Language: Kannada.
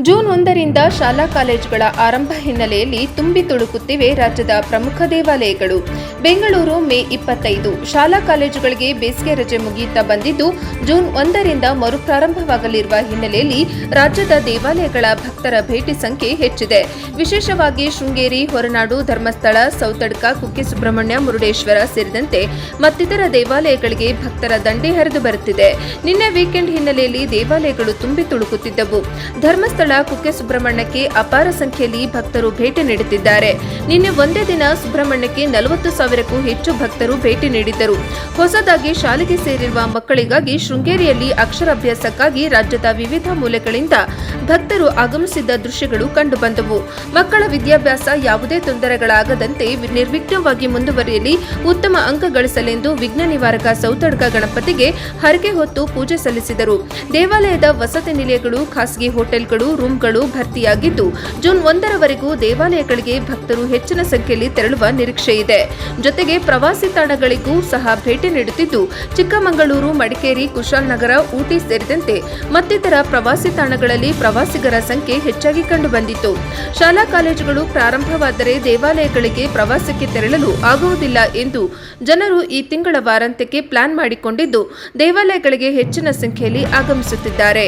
ಜೂನ್ 1ರಿಂದ ಶಾಲಾ ಕಾಲೇಜುಗಳ ಆರಂಭ ಹಿನ್ನೆಲೆಯಲ್ಲಿ ತುಂಬಿ ತುಳುಕುತ್ತಿವೆ ರಾಜ್ಯದ ಪ್ರಮುಖ ದೇವಾಲಯಗಳು. ಬೆಂಗಳೂರು ಮೇ 25 ಶಾಲಾ ಕಾಲೇಜುಗಳಿಗೆ ಬೇಸಿಗೆ ರಜೆ ಮುಗಿಯುತ್ತಾ ಬಂದಿದ್ದು ಜೂನ್ 1ರಿಂದ ಮರುಪ್ರಾರಂಭವಾಗಲಿರುವ ಹಿನ್ನೆಲೆಯಲ್ಲಿ ರಾಜ್ಯದ ದೇವಾಲಯಗಳ ಭಕ್ತರ ಭೇಟಿ ಸಂಖ್ಯೆ ಹೆಚ್ಚಿದೆ. ವಿಶೇಷವಾಗಿ ಶೃಂಗೇರಿ, ಹೊರನಾಡು, ಧರ್ಮಸ್ಥಳ, ಸೌತಡ್ಕ, ಕುಕ್ಕೆ ಸುಬ್ರಹ್ಮಣ್ಯ, ಮುರುಡೇಶ್ವರ ಸೇರಿದಂತೆ ಮತ್ತಿತರ ದೇವಾಲಯಗಳಿಗೆ ಭಕ್ತರ ದಂಡೇ ಹರಿದು ಬರುತ್ತಿದೆ. ನಿನ್ನೆ ವೀಕೆಂಡ್ ಹಿನ್ನೆಲೆಯಲ್ಲಿ ದೇವಾಲಯಗಳು ತುಂಬಿ ತುಳುಕುತ್ತಿದ್ದವು. ಧರ್ಮಸ್ಥಳ, ಕುಕ್ಕೆ ಸುಬ್ರಹ್ಮಣ್ಯಕ್ಕೆ ಅಪಾರ ಸಂಖ್ಯೆಯಲ್ಲಿ ಭಕ್ತರು ಭೇಟಿ ನೀಡುತ್ತಿದ್ದಾರೆ. ನಿನ್ನೆ ಒಂದೇ ದಿನ ಸುಬ್ರಹ್ಮಣ್ಯಕ್ಕೆ 40,000ಕ್ಕೂ ಹೆಚ್ಚು ಭಕ್ತರು ಭೇಟಿ ನೀಡಿದ್ದರು. ಹೊಸದಾಗಿ ಶಾಲೆಗೆ ಸೇರಿರುವ ಮಕ್ಕಳಿಗಾಗಿ ಶೃಂಗೇರಿಯಲ್ಲಿ ಅಕ್ಷರಾಭ್ಯಾಸಕ್ಕಾಗಿ ರಾಜ್ಯದ ವಿವಿಧ ಮೂಲೆಗಳಿಂದ ಭಕ್ತರು ಆಗಮಿಸಿದ್ದ ದೃಶ್ಯಗಳು ಕಂಡುಬಂದವು. ಮಕ್ಕಳ ವಿದ್ಯಾಭ್ಯಾಸ ಯಾವುದೇ ತೊಂದರೆಗಳಾಗದಂತೆ ನಿರ್ವಿಘ್ನವಾಗಿ ಮುಂದುವರಿಯಲಿ, ಉತ್ತಮ ಅಂಕ ಗಳಿಸಲೆಂದು ವಿಘ್ನ ನಿವಾರಕ ಸೌತಡ್ಕ ಗಣಪತಿಗೆ ಹರಕೆ ಹೊತ್ತು ಪೂಜೆ ಸಲ್ಲಿಸಿದರು. ದೇವಾಲಯದ ವಸತಿ ನಿಲಯಗಳು, ಖಾಸಗಿ ಹೋಟೆಲ್ಗಳು, ರೂಮ್ಗಳು ಭರ್ತಿಯಾಗಿದ್ದು ಜೂನ್ 1ರವರೆಗೂ ದೇವಾಲಯಗಳಿಗೆ ಭಕ್ತರು ಹೆಚ್ಚಿನ ಸಂಖ್ಯೆಯಲ್ಲಿ ತೆರಳುವ ನಿರೀಕ್ಷೆ ಇದೆ. ಜೊತೆಗೆ ಪ್ರವಾಸಿ ತಾಣಗಳಿಗೂ ಸಹ ಭೇಟಿ ನೀಡುತ್ತಿದ್ದು ಚಿಕ್ಕಮಗಳೂರು, ಮಡಿಕೇರಿ, ಕುಶಾಲನಗರ, ಊಟಿ ಸೇರಿದಂತೆ ಮತ್ತಿತರ ಪ್ರವಾಸಿ ತಾಣಗಳಲ್ಲಿ ಪ್ರವಾಸಿಗರ ಸಂಖ್ಯೆ ಹೆಚ್ಚಾಗಿ ಕಂಡುಬಂದಿತ್ತು. ಶಾಲಾ ಕಾಲೇಜುಗಳು ಪ್ರಾರಂಭವಾದರೆ ದೇವಾಲಯಗಳಿಗೆ ಪ್ರವಾಸಕ್ಕೆ ತೆರಳಲು ಆಗುವುದಿಲ್ಲ ಎಂದು ಜನರು ಈ ತಿಂಗಳ ವಾರಾಂತ್ಯಕ್ಕೆ ಪ್ಲಾನ್ ಮಾಡಿಕೊಂಡಿದ್ದು ದೇವಾಲಯಗಳಿಗೆ ಹೆಚ್ಚಿನ ಸಂಖ್ಯೆಯಲ್ಲಿ ಆಗಮಿಸುತ್ತಿದ್ದಾರೆ.